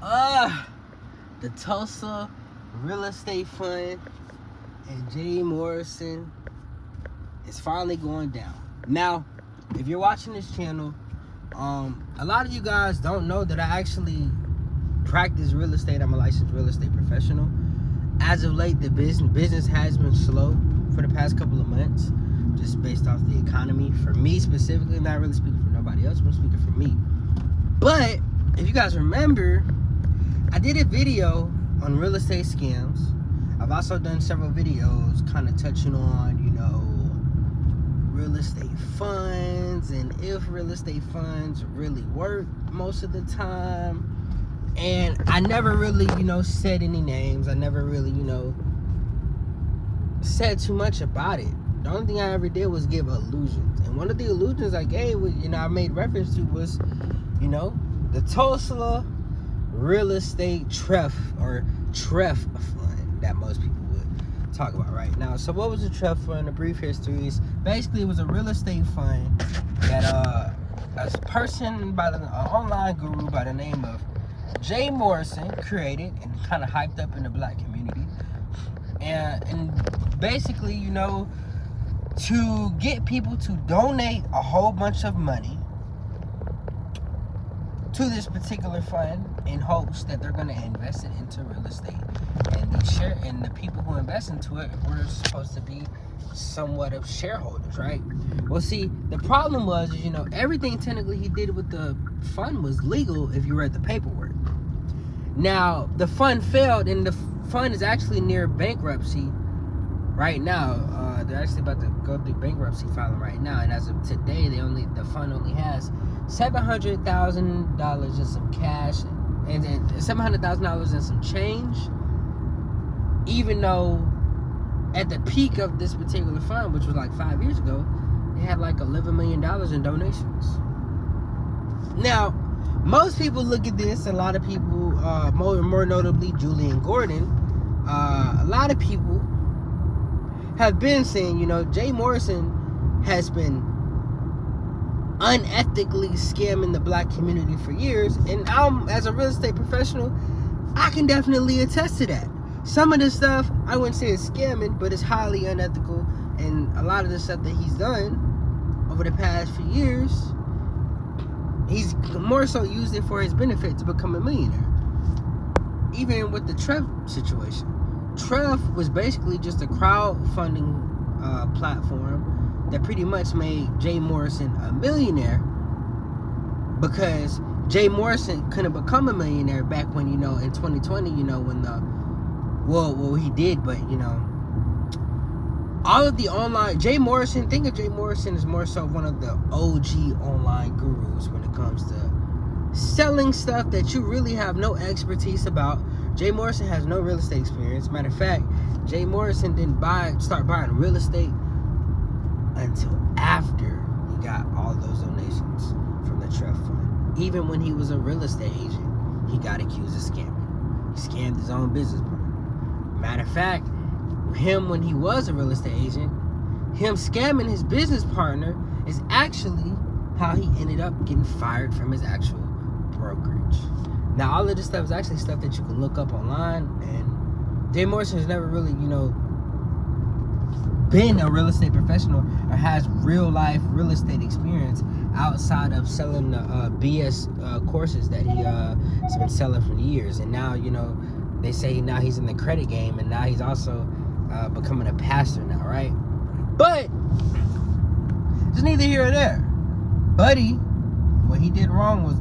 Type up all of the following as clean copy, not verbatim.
The Tulsa Real Estate Fund and Jay Morrison is finally going down. Now, if you're watching this channel, a lot of you guys don't know that I actually practice real estate. I'm a licensed real estate professional. As of late, the business has been slow for the past couple of months, just based off the economy. For me specifically, not really speaking for nobody else, but I'm speaking for me. But if you guys remember, I did a video on real estate scams. I've also done several videos kind of touching on, real estate funds and if real estate funds really work most of the time. And I never really, said any names. I never really, said too much about it. The only thing I ever did was give illusions. And one of the illusions I gave, I made reference to was, the Tulsa Real Estate TREF fund that most people would talk about right now. So what was a TREF fund? A brief history is basically it was a real estate fund that a person by the online guru by the name of Jay Morrison created and kind of hyped up in the black community, and basically, to get people to donate a whole bunch of money to this particular fund in hopes that they're going to invest it into real estate, and the people who invest into it were supposed to be somewhat of shareholders, right? Well, see, the problem was, everything technically he did with the fund was legal if you read the paperwork. Now, the fund failed, and the fund is actually near bankruptcy right now. They're actually about to go through bankruptcy filing right now, and as of today, the fund only has $700,000 in some cash, and then $700,000 in some change, even though at the peak of this particular fund, which was like 5 years ago, they had like $11 million in donations. Now, most people look at this, a lot of people, more notably Julian Gordon, a lot of people have been saying, Jay Morrison has been unethically scamming the black community for years, and as a real estate professional, I can definitely attest to that. Some of this stuff, I wouldn't say it's scamming, but it's highly unethical, and a lot of the stuff that he's done over the past few years, he's more so used it for his benefit to become a millionaire. Even with the TREF situation. TREF was basically just a crowdfunding platform that pretty much made Jay Morrison a millionaire, because Jay Morrison couldn't become a millionaire back when, in 2020, when he did, but, all of the online, think of Jay Morrison as more so one of the OG online gurus when it comes to selling stuff that you really have no expertise about. Jay Morrison has no real estate experience. Matter of fact, Jay Morrison didn't start buying real estate until after he got all those donations from the TREF fund. Even when he was a real estate agent, he got accused of scamming. He scammed his own business partner. Matter of fact, when he was a real estate agent, him scamming his business partner is actually how he ended up getting fired from his actual brokerage. Now, all of this stuff is actually stuff that you can look up online, and Jay Morrison has never really, been a real estate professional or has real life real estate experience outside of selling the BS courses that he has been selling for years. And now, they say now he's in the credit game, and now he's also becoming a pastor now, right? But it's neither here or there. Buddy, what he did wrong was,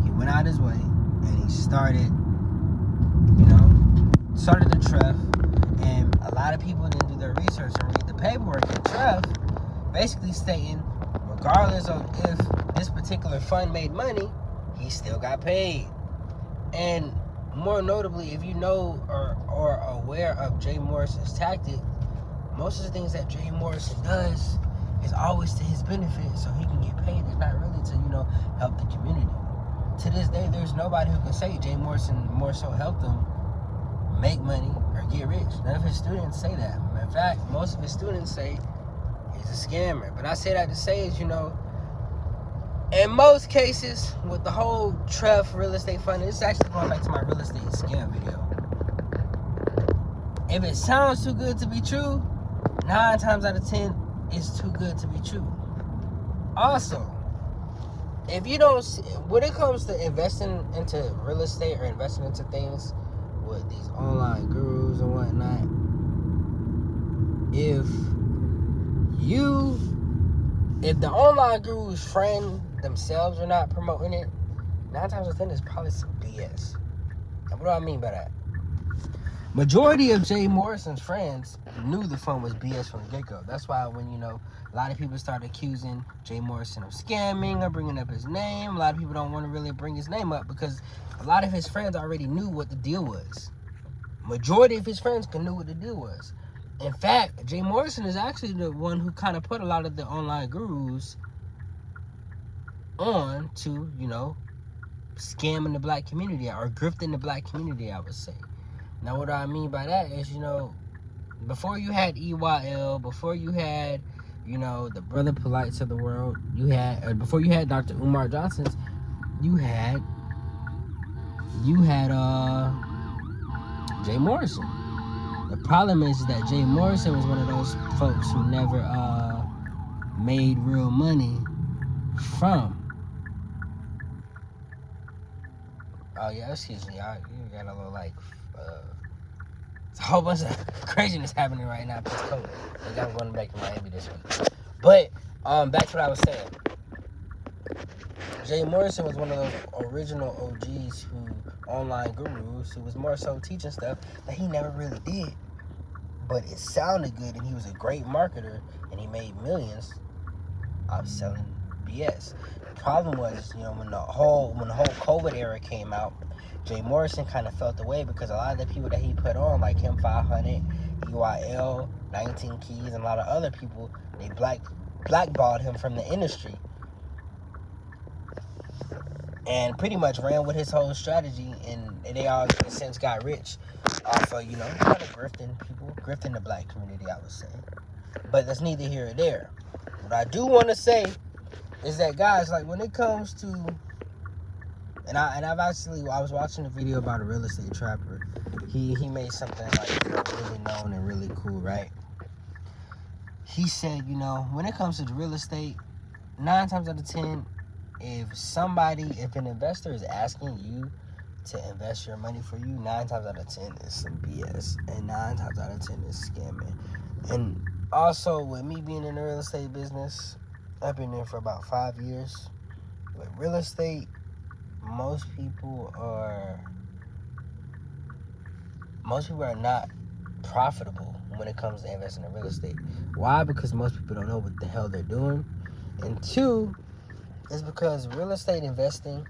he went out his way and he started the TREF, and a lot of people didn't do their research and read the paperwork. And TREF basically stating, regardless of if this particular fund made money, he still got paid. And more notably, if you know or are aware of Jay Morrison's tactic, most of the things that Jay Morrison does is always to his benefit, so he can get paid. It's not really to, help the community. To this day, there's nobody who can say Jay Morrison more so helped him make money or get rich. None of his students say that. In fact, most of his students say he's a scammer. But I say that to say is, in most cases, with the whole Treff real estate fund, it's actually going back to my real estate scam video. If it sounds too good to be true, 9 times out of 10, it's too good to be true. Also, if you don't, when it comes to investing into real estate or investing into things with these online gurus and whatnot, if the online gurus' friend themselves are not promoting it, 9 times out of 10 is probably some BS. And what do I mean by that? Majority of Jay Morrison's friends knew the fund was BS from the get-go. That's why when, a lot of people started accusing Jay Morrison of scamming or bringing up his name, a lot of people don't want to really bring his name up because a lot of his friends already knew what the deal was. Majority of his friends knew what the deal was. In fact, Jay Morrison is actually the one who kind of put a lot of the online gurus on to, scamming the black community or grifting the black community, I would say. Now, what I mean by that is, before you had EYL, before you had, the Brother Polites of the world, before you had Dr. Umar Johnson's, you had Jay Morrison. The problem is that Jay Morrison was one of those folks who never made real money from. Oh yeah, excuse me. You got a little it's a whole bunch of craziness happening right now. I'm going back to Miami this week. But back to what I was saying. Jay Morrison was one of those original OGs online gurus who was more so teaching stuff that he never really did. But it sounded good and he was a great marketer and he made millions off selling BS. The problem was, when the whole COVID era came out, Jay Morrison kind of felt away because a lot of the people that he put on, like him 500, EYL, 19 Keys, and a lot of other people, they blackballed him from the industry. And pretty much ran with his whole strategy, and they all, in a sense, got rich off of, kind of grifting the black community, I would say. But that's neither here or there. What I do want to say is that, guys, like, when it comes to, I was watching a video about a real estate trapper. He made something, really known and really cool, right? He said, when it comes to real estate, 9 times out of 10, if an investor is asking you to invest your money for you, 9 times out of 10 is some BS, and 9 times out of 10 is scamming. And also, with me being in the real estate business, I've been there for about 5 years. With real estate, most people are not profitable when it comes to investing in real estate. Why? Because most people don't know what the hell they're doing. And 2, is because real estate investing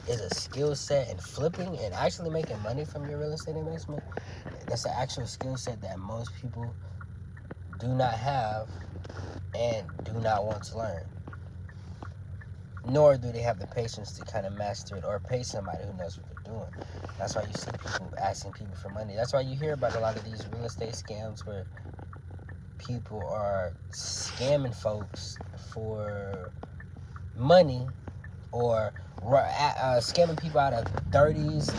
is a skill set, and flipping and actually making money from your real estate investment, that's an actual skill set that most people do not have and do not want to learn. Nor do they have the patience to kind of master it or pay somebody who knows what they're doing. That's why you see people asking people for money. That's why you hear about a lot of these real estate scams where people are scamming folks for money or scamming people out of 30s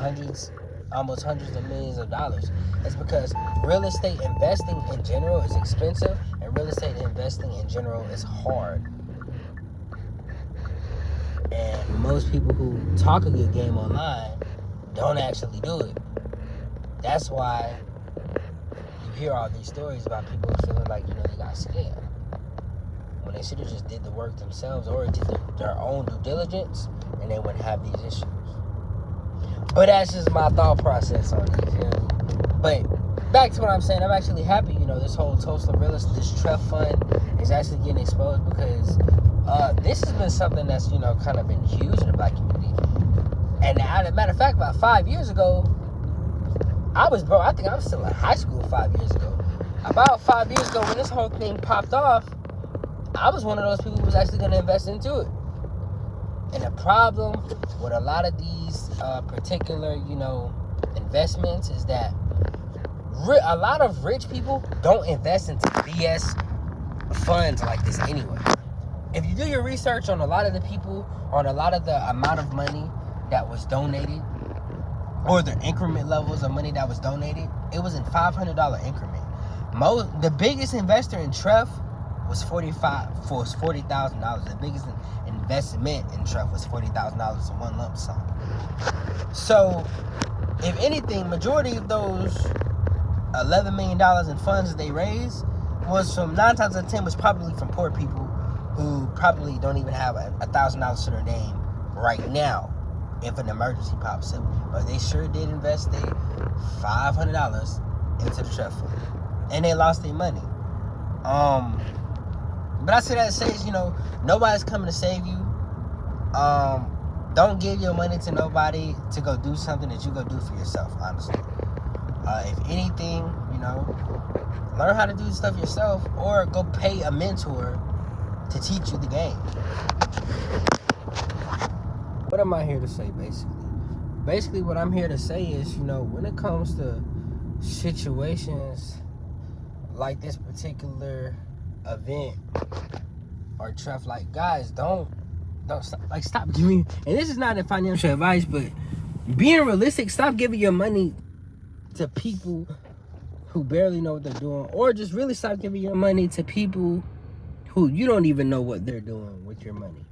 and almost hundreds of millions of dollars. It's because real estate investing in general is expensive, and real estate investing in general is hard. And most people who talk a good game online don't actually do it. That's why you hear all these stories about people feeling like, they got scammed, when they should have just did the work themselves or did their own due diligence, and they wouldn't have these issues. But that's just my thought process on it, you feel me? But back to what I'm saying, I'm actually happy, this whole Tulsa real estate, this Treff fund is actually getting exposed because this has been something that's, kind of been huge in the black community. And as a matter of fact, about 5 years ago, I think I was still in high school 5 years ago. About 5 years ago, when this whole thing popped off, I was one of those people who was actually going to invest into it. And the problem with a lot of these particular, investments is that a lot of rich people don't invest into BS funds like this anyway. if you do your research on a lot of the people, on a lot of the amount of money that was donated, or the increment levels of money that was donated, it was in $500 increment. The biggest investor in Treff was $40,000. The biggest investment in Treff was $40,000 in one lump sum. So, if anything, majority of those $11 million in funds that they raised was from 9 times out of 10 was probably from poor people who probably don't even have $1,000 to their name right now if an emergency pops up. But they sure did invest their $500 into the Treff fund, and they lost their money. But I say that says, nobody's coming to save you. Don't give your money to nobody to go do something that you go do for yourself, honestly. If anything, learn how to do stuff yourself, or go pay a mentor to teach you the game. What am I here to say, basically? Basically, what I'm here to say is, when it comes to situations like this particular event or Treff, like, guys, don't stop giving. And this is not a financial advice, but being realistic, stop giving your money to people who barely know what they're doing, or just really stop giving your money to people who you don't even know what they're doing with your money.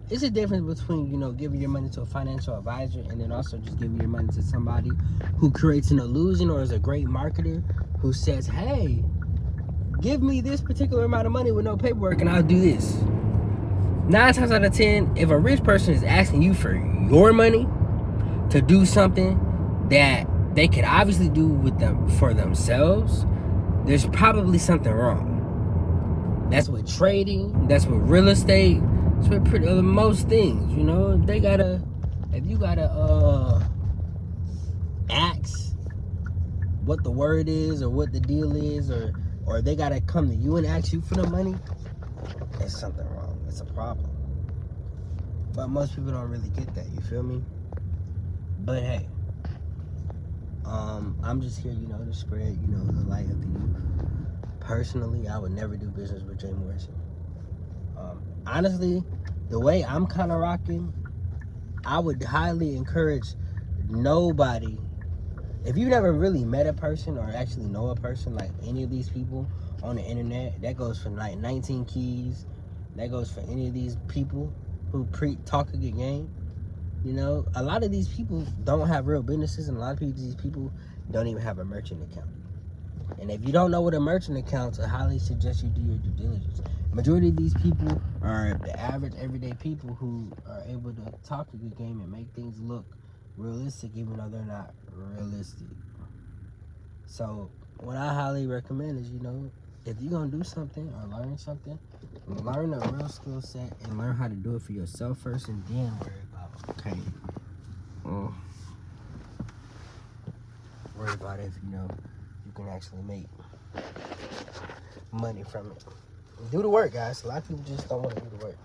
It's a difference between, giving your money to a financial advisor and then also just giving your money to somebody who creates an illusion or is a great marketer who says, hey, give me this particular amount of money with no paperwork and I'll do this. 9 times out of 10, if a rich person is asking you for your money to do something that they could obviously do with them for themselves, there's probably something wrong. That's with trading, that's with real estate, that's with most things, if you gotta ask what the word is or what the deal is, or they gotta come to you and ask you for the money, there's something wrong. It's a problem. But most people don't really get that, you feel me? But hey, I'm just here, to spread, the light of the youth. Personally, I would never do business with Jay Morrison. Honestly, the way I'm kind of rocking, I would highly encourage nobody. If you've never really met a person or actually know a person like any of these people on the internet, that goes for like 19 Keys, that goes for any of these people who talk a good game. A lot of these people don't have real businesses, and a lot of these people don't even have a merchant account. And if you don't know what a merchant account is, I highly suggest you do your due diligence. Majority of these people are the average, everyday people who are able to talk a good game and make things look realistic, even though they're not realistic. So, what I highly recommend is, if you're going to do something or learn something, learn a real skill set and learn how to do it for yourself first, and then worry about, worry about if, you can actually make money from it. Do the work, guys. A lot of people just don't want to do the work.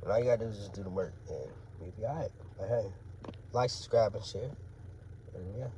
And all you gotta do is just do the work, and you'll be alright. But hey, like, subscribe, and share. And yeah.